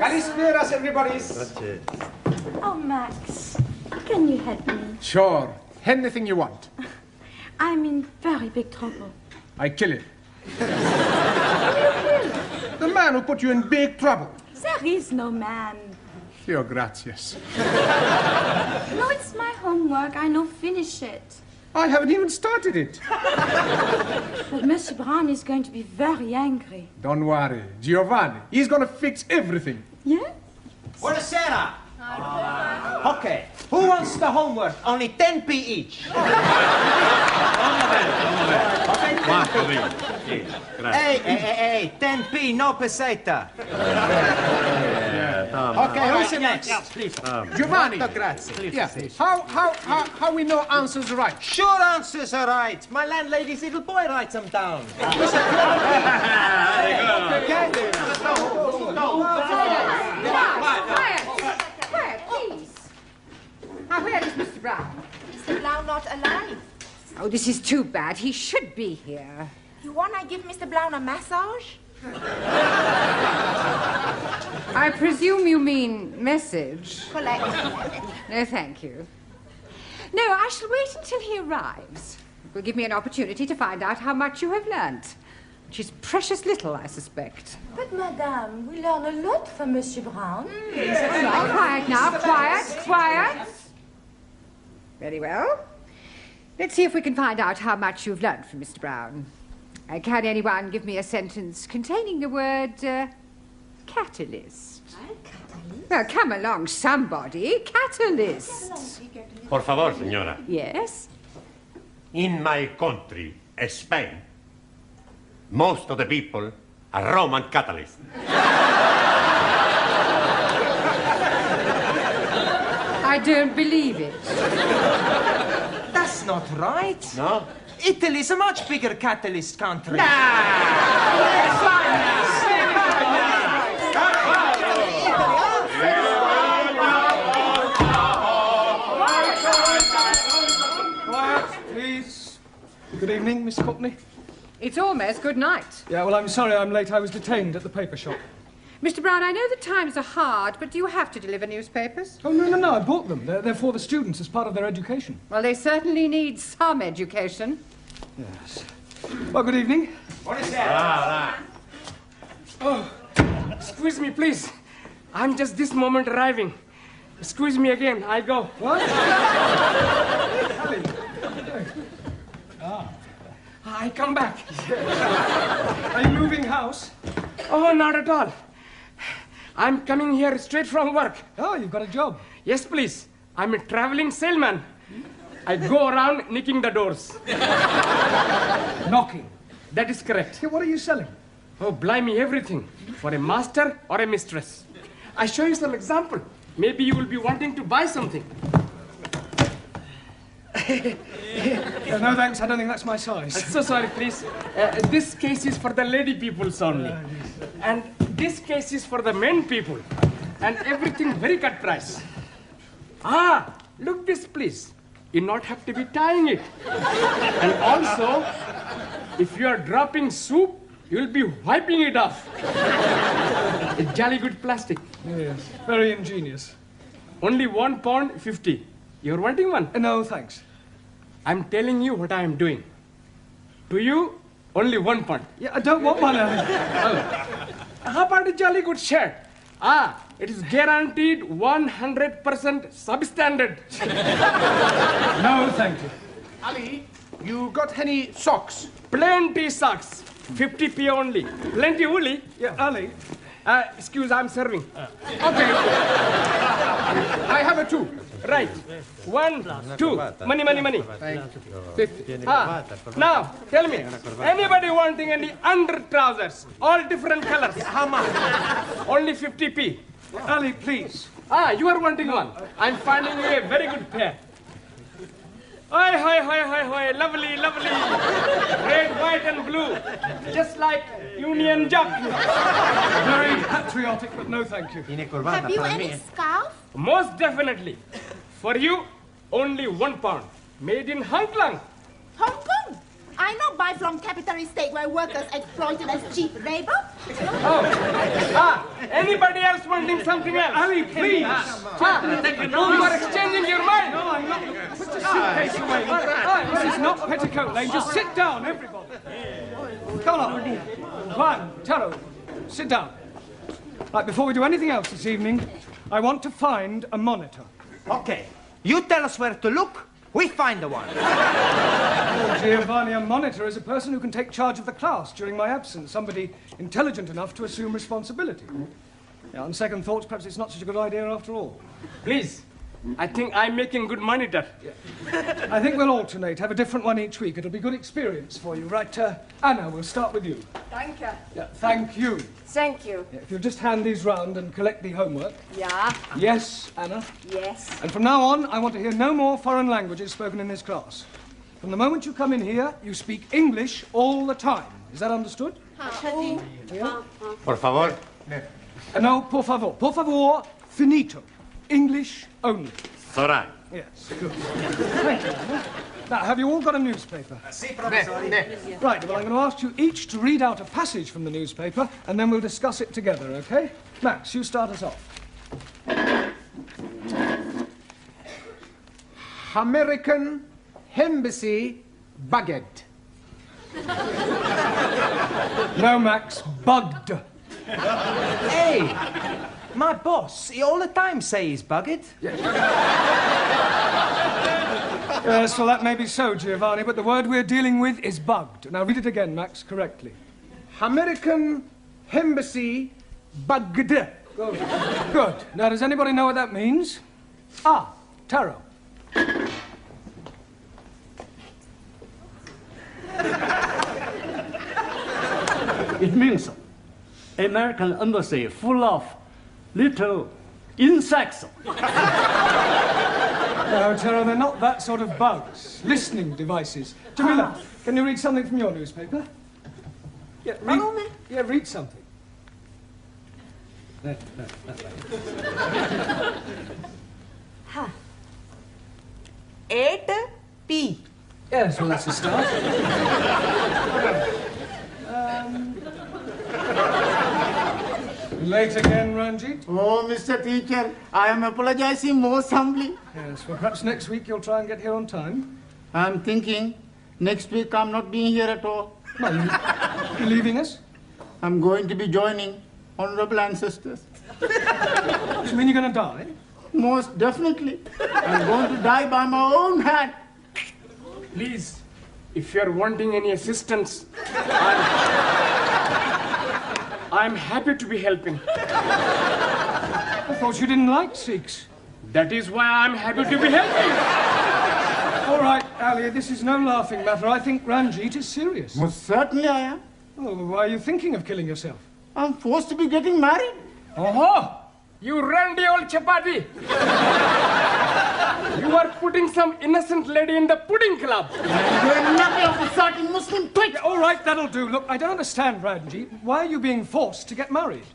Kalisperas, everybody. Oh, Max, can you help me? Sure. Anything you want. I'm in very big trouble. I kill him. The man who put you in big trouble. There is no man. Fio gratias. No, it's my homework. I know finish it. I haven't even started it. But Monsieur Brown is going to be very angry. Don't worry. Giovanni, he's going to fix everything. Yeah? Buonasera. Okay, who wants the homework? Only 10p each. Hey, 10p, no peseta. Okay, who's next? Please. Giovanni. Grazie. Yeah. How we know answers right? Sure answers are right. My landlady's little boy writes them down. Quiet, please. Now, where is Mr. Brown? Mr. Blau not alive. Oh, this is too bad. He should be here. You want I give Mr. Blau a massage? I presume you mean message. Collect. No, thank you. No, I shall wait until he arrives. It will give me an opportunity to find out how much you have learnt. Which is precious little, I suspect. But, Madame, we learn a lot from Monsieur Brown. Quiet now, quiet. Very well. Let's see if we can find out how much you've learnt from Mr. Brown. Can anyone give me a sentence containing the word catalyst? Catalyst? Well, come along, somebody. Catalyst. Por favor, señora. Yes? In my country, Spain, most of the people are Roman Catholics. I don't believe it. That's not right. No? Italy's a much bigger catalyst country. Quiet, please. Good evening, Miss Courtney. It's almost good night. Yeah, well, I'm sorry I'm late. I was detained at the paper shop. Mr. Brown, I know the times are hard, but do you have to deliver newspapers? Oh, no, I bought them. They're for the students as part of their education. Well, they certainly need some education. Yes. Well, good evening. What is that? Oh, excuse me, please. I'm just this moment arriving. Excuse me again. I go. What? I come back. Are you moving house? Oh, not at all. I'm coming here straight from work. Oh, you've got a job. Yes, please. I'm a traveling salesman. I go around knocking the doors. Knocking? That is correct. Yeah, what are you selling? Oh, blimey, everything. For a master or a mistress. I show you some example. Maybe you will be wanting to buy something. No, thanks. I don't think that's my size. So sorry, please. This case is for the lady peoples only. And this case is for the men people. And everything very cut price. Ah, look this, please. You not have to be tying it. And also, if you are dropping soup, you'll be wiping it off. It's jolly good plastic. Yes, very ingenious. Only £1.50. You're wanting one? No, thanks. I'm telling you what I am doing. To you, only £1. Yeah, I don't want one. How about a jolly good shirt? Ah, it is guaranteed 100% substandard. No, thank you. Ali, you got any socks? Plenty socks. 50p only. Plenty woolly. Yeah, Ali. Excuse, I'm serving. Okay. I have a two. Right. 1, 2. Money. Now, tell me, anybody wanting any under trousers? All different colors. How much? Only 50p. Ali, please. Ah, you are wanting one. I'm finding you a very good pair. Hi. Lovely. Red, white, and blue. Just like Union Jack. Very patriotic, but no, thank you. Have you any scarf? Most definitely. For you, only £1. Made in Hong Kong. Hong Kong? I know buy from capitalist state where workers exploited as cheap labor. Oh. Anybody else wanting finding something else. Ali, please. You are exchanging your mind. No, I'm not. Put the suitcase away. This is not Petticoat Lane. Just sit down, everybody. Come on. Juan, Taro, sit down. Right, before we do anything else this evening, I want to find a monitor. Okay. You tell us where to look, we find the one. Oh, Giovanni, a monitor is a person who can take charge of the class during my absence, somebody intelligent enough to assume responsibility. Yeah, on second thoughts, perhaps it's not such a good idea after all. Please, I think I'm making good monitor. Yeah. I think we'll alternate, have a different one each week. It'll be good experience for you. Right, Anna, we'll start with you. Thank you. Yeah, thank you. Thank you. Yeah, if you'll just hand these round and collect the homework. Yeah. Yes, Anna? Yes. And from now on, I want to hear no more foreign languages spoken in this class. From the moment you come in here, you speak English all the time. Is that understood? Yeah. Por favor. No, por favor. Por favor, finito. English only. Zoran. Yes, good. Thank you. Now, have you all got a newspaper? Si, professor. Right, well, I'm going to ask you each to read out a passage from the newspaper, and then we'll discuss it together, okay? Max, you start us off. American Embassy Baguette. No, Max, bugged. Hey, my boss, he all the time say he's bugged. Yes, well, that may be so, Giovanni, but the word we're dealing with is bugged. Now, read it again, Max, correctly. American Embassy Baguette. Good. Good. Now, does anybody know what that means? Ah, Taro. It means American embassy full of little insects. No, Taro, they're not that sort of bugs. Listening devices. Jamila, can you read something from your newspaper? Yeah, read something. That Huh. 8P. Yes, well, that's a start. Late again, Ranjit? Oh, Mr. Teacher, I am apologizing most humbly. Yes, well, perhaps next week you'll try and get here on time. I'm thinking next week I'm not being here at all. No, you're leaving us? I'm going to be joining honorable ancestors. Do you mean you're going to die? Most definitely. I'm going to die by my own hand. Please, if you're wanting any assistance, I'm happy to be helping. I thought you didn't like Sikhs. That is why I'm happy to be helping. All right, Ali, this is no laughing matter. I think Ranjit is serious. Most certainly I am. Oh, why are you thinking of killing yourself? I'm forced to be getting married. Oh, you randy old chapati. You are putting some innocent lady in the pudding club. You're nothing of the sort in Muslim twitch. Yeah, all right, that'll do. Look, I don't understand, Ranjit. Why are you being forced to get married?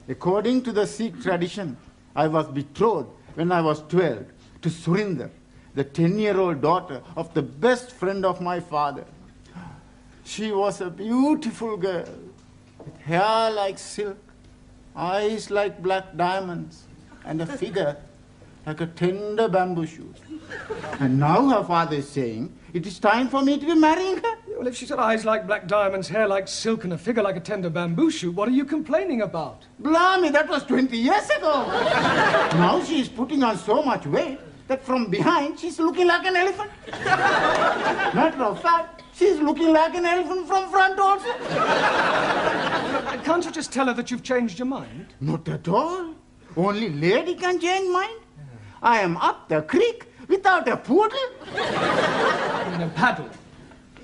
According to the Sikh tradition, I was betrothed when I was 12 to Surinder, the 10-year-old daughter of the best friend of my father. She was a beautiful girl, with hair like silk, eyes like black diamonds, and a figure like a tender bamboo shoot. And now her father is saying it is time for me to be marrying her. Well, if she's got eyes like black diamonds, hair like silk, and a figure like a tender bamboo shoot, what are you complaining about? Blimey, that was 20 years ago. Now she is putting on so much weight that from behind she's looking like an elephant. Matter of fact, she's looking like an elephant from front also. Can't you just tell her that you've changed your mind? Not at all. Only lady can change mind. I am up the creek without a paddle. No paddle.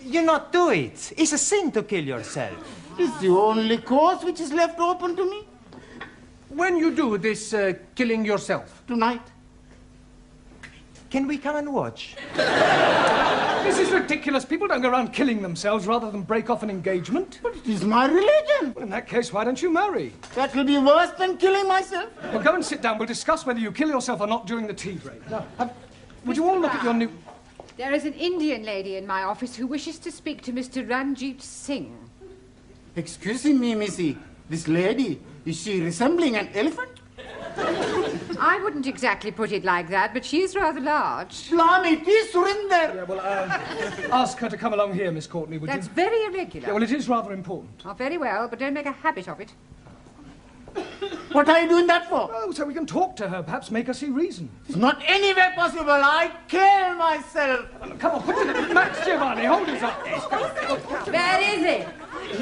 You not do it. It's a sin to kill yourself. It's the only course which is left open to me. When you do this killing yourself? Tonight. Can we come and watch? This is ridiculous. People don't go around killing themselves rather than break off an engagement. But it is my religion. Well, in that case, why don't you marry? That will be worse than killing myself. Well, go and sit down. We'll discuss whether you kill yourself or not during the tea break. Now, would you all look at your new... There is an Indian lady in my office who wishes to speak to Mr. Ranjit Singh. Excuse me, Missy. This lady, is she resembling an elephant? I wouldn't exactly put it like that, but she's rather large. Blimey, it is Surinder. Yeah, well, ask her to come along here, Miss Courtney, would That's you? very irregular. Yeah, well, it is rather important. Oh, very well, but don't make a habit of it. What are you doing that for? Oh, so we can talk to her, perhaps make her see reason. It's not anywhere possible. I kill myself. Come on, put it. Max Giovanni, hold his up. Where is he?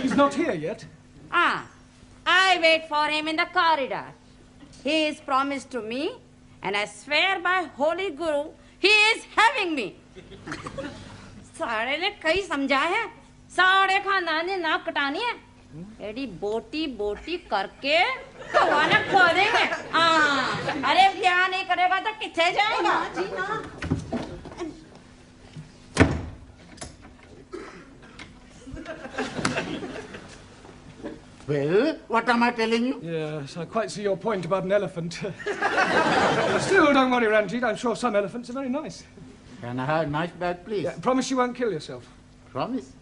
He's not here yet. Ah, I wait for him in the corridor. He is promised to me, and I swear by Holy Guru, he is having me. सारे ने कई समझा है, सारे खानदान ने नाक कटानी है, एडी बोटी बोटी करके कवाना खो देंगे। अरे ब्याह नहीं करेगा तो किथे जाएगा? Well, what am I telling you? Yes, I quite see your point about an elephant. Still, don't worry, Ranjit. I'm sure some elephants are very nice. Can I have a nice bag, please? Yeah, promise you won't kill yourself. Promise.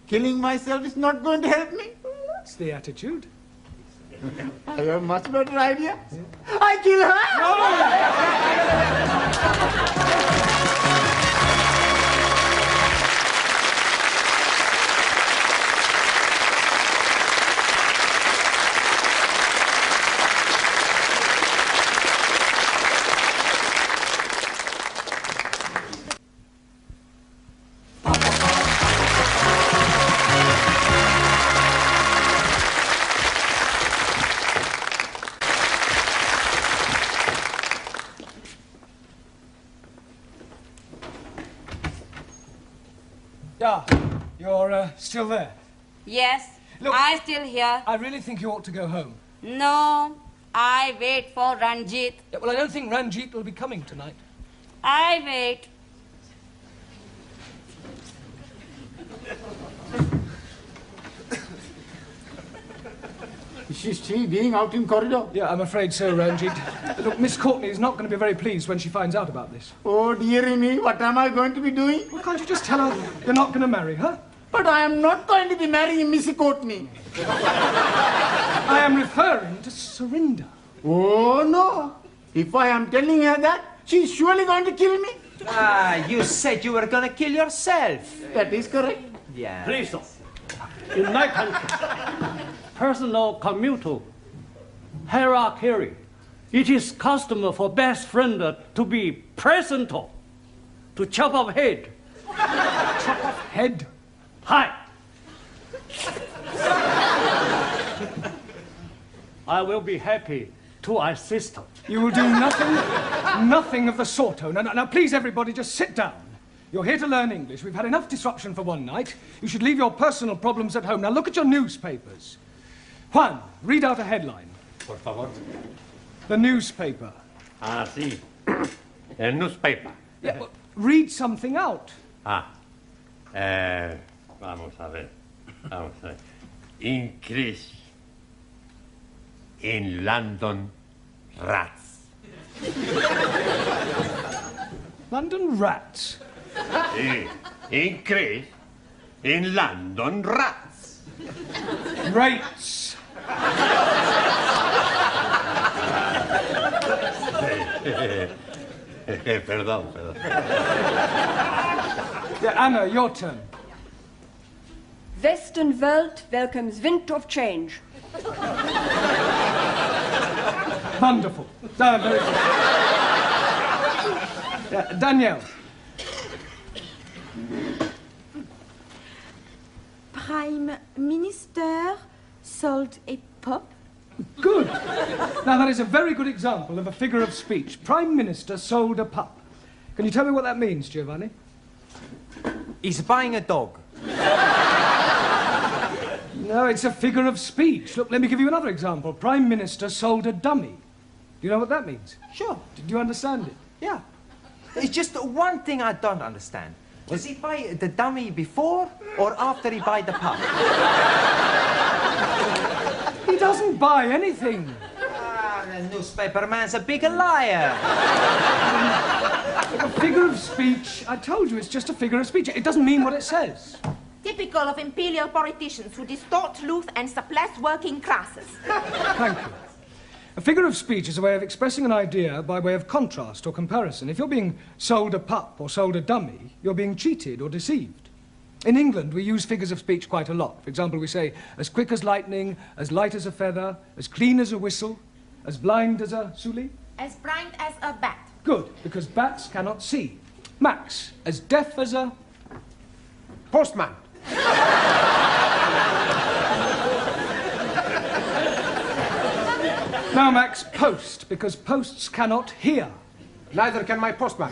Killing myself is not going to help me. That's the attitude. I have a much better idea. Yeah. I kill her! Yeah, you're still there? Yes, Look, I still here. I really think you ought to go home. No, I wait for Ranjit. Yeah, well, I don't think Ranjit will be coming tonight. I wait. Is she still being out in corridor? Yeah, I'm afraid so, Ranjit. Look, Miss Courtney is not going to be very pleased when she finds out about this. Oh, dearie me, what am I going to be doing? Well, can't you just tell her you're not going to marry her? But I am not going to be marrying Missy Courtney. I am referring to Surinder. Oh, no. If I am telling her that, she's surely going to kill me. You said you were going to kill yourself. That is correct. Yeah. Please, sir. In my country, personal commutal hierarchy, it is custom for best friend to be present to chop off head. Chop off head? Hi. I will be happy to assist. You will do nothing of the sort. Oh, now, please, everybody, just sit down. You're here to learn English. We've had enough disruption for one night. You should leave your personal problems at home. Now, look at your newspapers. Juan, read out a headline. Por favor. The newspaper. Ah, sí. El newspaper. Yeah, well, read something out. Vamos a ver. Increase in London rats. London rats? Increase in London rats. Rates. Perdón. Yeah, Anna, your turn. Western World welcomes wind of change. Wonderful. Very good. Yeah, Danielle. Prime Minister sold a pup. Good. Now, that is a very good example of a figure of speech. Prime Minister sold a pup. Can you tell me what that means, Giovanni? He's buying a dog. No, it's a figure of speech. Look, let me give you another example. Prime Minister sold a dummy. Do you know what that means? Sure. Did you understand it? Yeah. It's just one thing I don't understand. Does he buy the dummy before or after he buy the pup? He doesn't buy anything. The newspaper man's a big liar. A figure of speech, I told you, it's just a figure of speech. It doesn't mean what it says. Typical of imperial politicians who distort truth and suppress working classes. Thank you. A figure of speech is a way of expressing an idea by way of contrast or comparison. If you're being sold a pup or sold a dummy, you're being cheated or deceived. In England, we use figures of speech quite a lot. For example, we say, as quick as lightning, as light as a feather, as clean as a whistle, as blind as a suli. As blind as a bat. Good, because bats cannot see. Max, as deaf as a... postman. Now, Max, post, because posts cannot hear. Neither can my postman.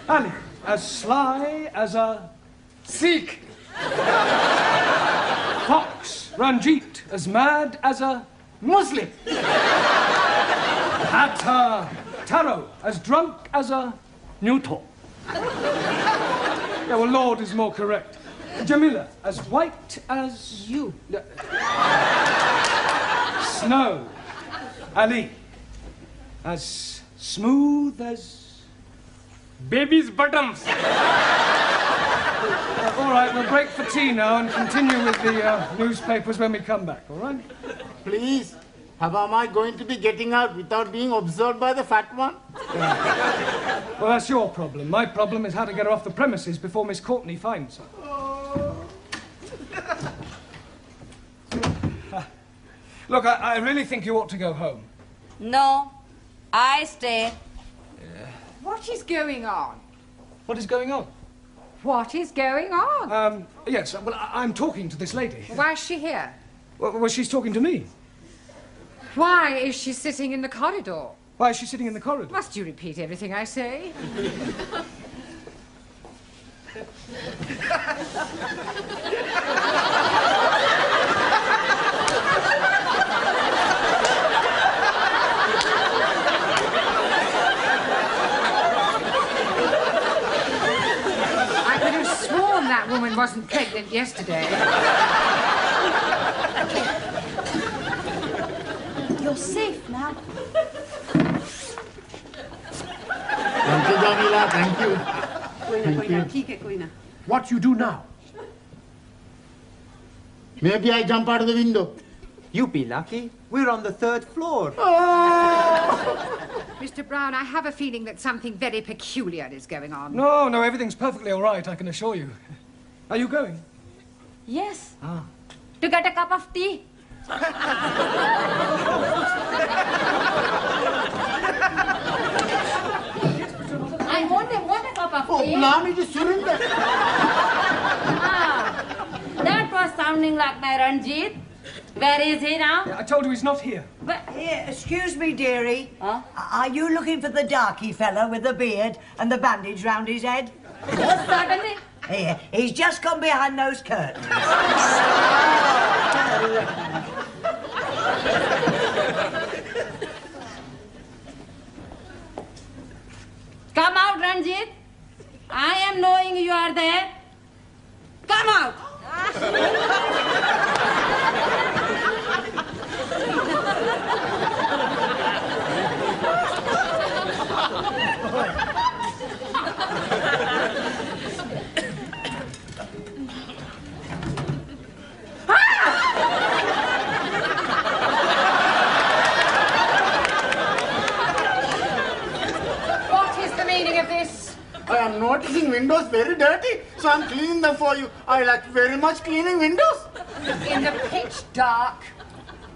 Ali, as sly as a... Sikh. Fox, Ranjit, as mad as a... Muslim. Taro, as drunk as a... Neutral. Yeah, well, Lord is more correct. Jamila, as white as... You. Snow. Ali, as smooth as... Baby's bottoms. All right, we'll break for tea now and continue with the newspapers when we come back, all right? Please, how am I going to be getting out without being observed by the fat one? Well, that's your problem. My problem is how to get her off the premises before Miss Courtney finds her. Look, I really think you ought to go home. No, I stay. What is going on? What is going on? What is going on? Yes, well, I'm talking to this lady. Why is she here? Well, she's talking to me. Why is she sitting in the corridor? Why is she sitting in the corridor? Must you repeat everything I say? I could have sworn that woman wasn't pregnant yesterday. You're safe now. Thank you, Jamila, thank you. What you do now? Maybe I jump out of the window. You be lucky. We're on the 3rd floor. Mr. Brown, I have a feeling that something very peculiar is going on. No, everything's perfectly all right, I can assure you. Are you going? Yes. To get a cup of tea. I want a cup of tea. Blimey, just surrender. That was sounding like my Ranjit. Where is he now? I told you he's not here. But Here, excuse me, dearie. Huh? Are you looking for the darky fella with the beard and the bandage round his head? Certainly. Here, he's just gone behind those curtains. Come out, Ranjit. I am knowing you are there. Come out. What is the meaning of this? I am noticing windows very dirty, so I'm cleaning them for you. I like very much cleaning windows. In the pitch dark.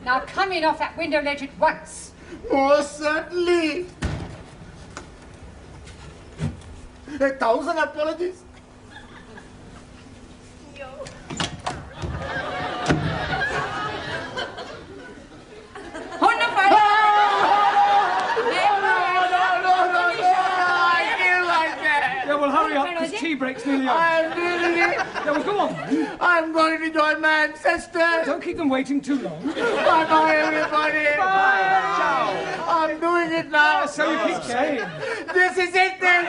Now come in off that window ledge at once. Most certainly. 1,000 apologies. Yeah, well, hurry up, because tea break's nearly over. I'm really... Yeah, well, go on. I'm going to join my ancestors. Don't keep them waiting too long. Bye-bye, everybody. Bye. Ciao. I'm doing it now. So you keep saying. This is it then.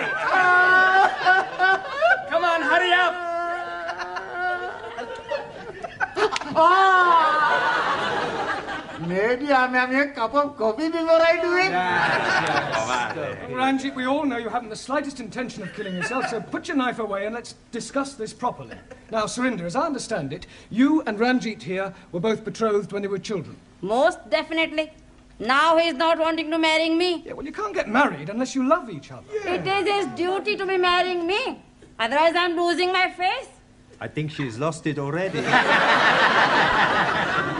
Come on, hurry up. Maybe I'm having a cup of coffee before I do it. Ranjit, we all know you haven't the slightest intention of killing yourself, so put your knife away and let's discuss this properly. Now, Surinder, as I understand it, you and Ranjit here were both betrothed when they were children. Most definitely. Now he is not wanting to marry me. Yeah, well, you can't get married unless you love each other. It is his duty to be marrying me. Otherwise, I'm losing my face. I think she's lost it already.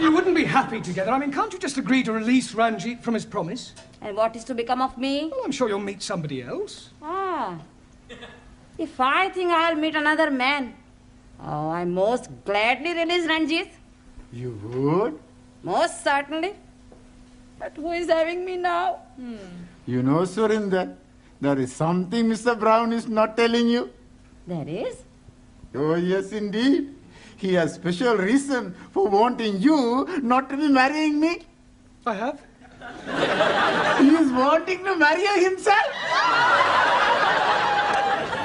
You wouldn't be happy together. I mean, can't you just agree to release Ranjit from his promise? And what is to become of me? Well, I'm sure you'll meet somebody else. Ah. If I think I'll meet another man, I most gladly release Ranjit. You would? Most certainly. But who is having me now? You know, Surinder, there is something Mr. Brown is not telling you. There is? Oh, yes, indeed. He has special reason for wanting you not to be marrying me. I have? He is wanting to marry you himself.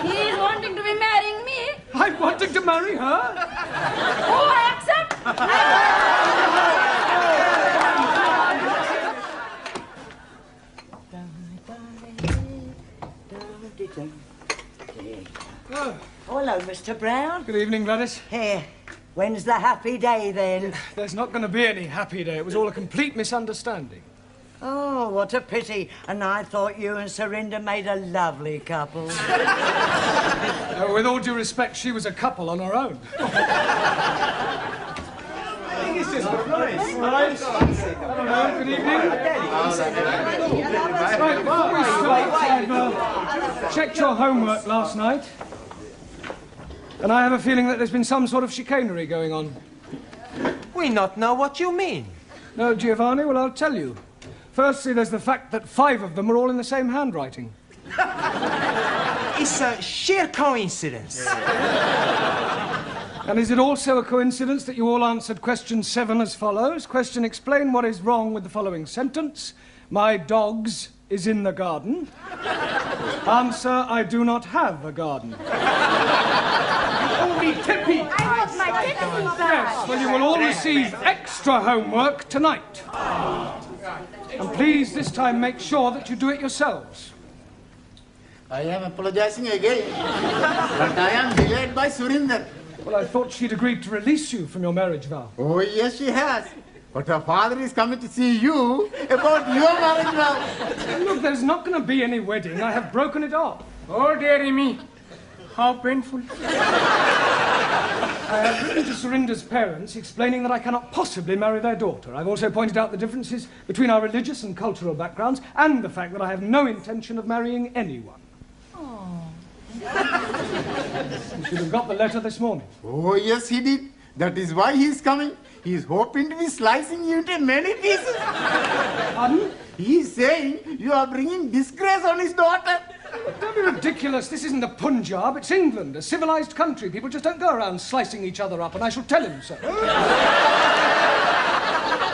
He is wanting to be marrying me. I'm wanting to marry her. Oh, I accept. Oh, hello, Mr. Brown. Good evening, Gladys. Here. When's the happy day, then? There's not going to be any happy day. It was all a complete misunderstanding. Oh, what a pity. And I thought you and Surinder made a lovely couple. With all due respect, she was a couple on her own. I think it's just nice. Hello, good evening. Right, before we start, I've checked your homework last night. And I have a feeling that there's been some sort of chicanery going on. We not know what you mean. No, Giovanni? Well, I'll tell you. Firstly, there's the fact that 5 of them are all in the same handwriting. It's a sheer coincidence. And is it also a coincidence that you all answered question 7 as follows? Question, explain what is wrong with the following sentence. My dogs is in the garden. Answer, I do not have a garden. Only Tippy. I want my Tippy back. Yes, well, you will all receive extra homework tonight. And please, this time, make sure that you do it yourselves. I am apologizing again, but I am delayed by Surinder. Well, I thought she'd agreed to release you from your marriage vow. Oh, yes, she has. But her father is coming to see you about your marriage vow. Look, there's not going to be any wedding. I have broken it off. Oh, dearie me. How painful. I have written to Surinder's parents explaining that I cannot possibly marry their daughter. I've also pointed out the differences between our religious and cultural backgrounds and the fact that I have no intention of marrying anyone. You should have got the letter this morning. Oh, yes, he did. That is why he is coming. He is hoping to be slicing you into many pieces. Pardon? He is saying you are bringing disgrace on his daughter. Don't be ridiculous. This isn't the Punjab. It's England, a civilized country. People just don't go around slicing each other up, and I shall tell him so.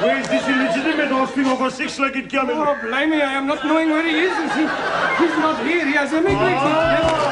Where's this illegitimate offspring of a 6-legged camel? Oh, blame me. I am not knowing where he is. He's not here. He has emigrated.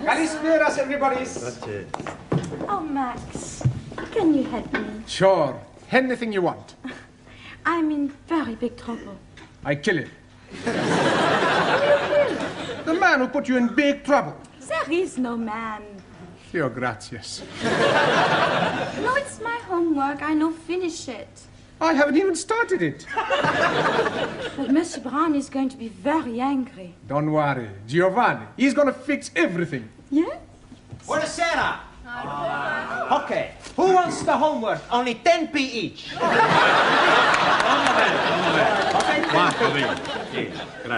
Kalispera, everybody. Oh, Max, can you help me? Sure. Anything you want. I'm in very big trouble. I kill him. The man who put you in big trouble. There is no man. Your gracias. No, it's my homework. I know finish it. I haven't even started it. But Monsieur Brown is going to be very angry. Don't worry. Giovanni, he's gonna fix everything. Yeah? Buonasera. Okay, who wants the homework? Only 10p each.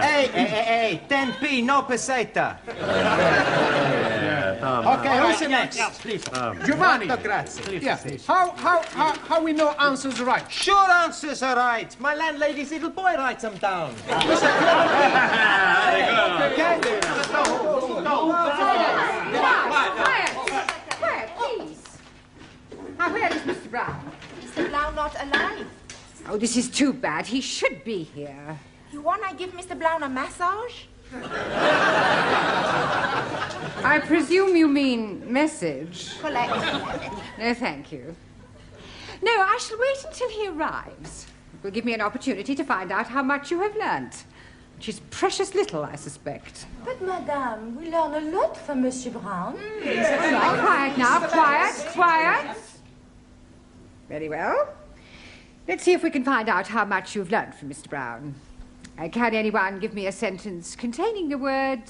Hey, 10p, no peseta. Okay, who's the next? Giovanni. Grazie. Yeah. How we know answers right? Sure answers are right. My landlady's little boy writes them down. Quiet, please. Now, where is Mr. Brown? Mr. Blau not alive. Oh, this is too bad. He should be here. You want I give Mr. Blau a massage? I presume you mean message. Collect. No, thank you. No, I shall wait until he arrives. It will give me an opportunity to find out how much you have learnt. Which is precious little, I suspect. But, Madame, we learn a lot from Monsieur Brown. Quiet now, quiet. Very well. Let's see if we can find out how much you've learnt from Mr. Brown. Can anyone give me a sentence containing the word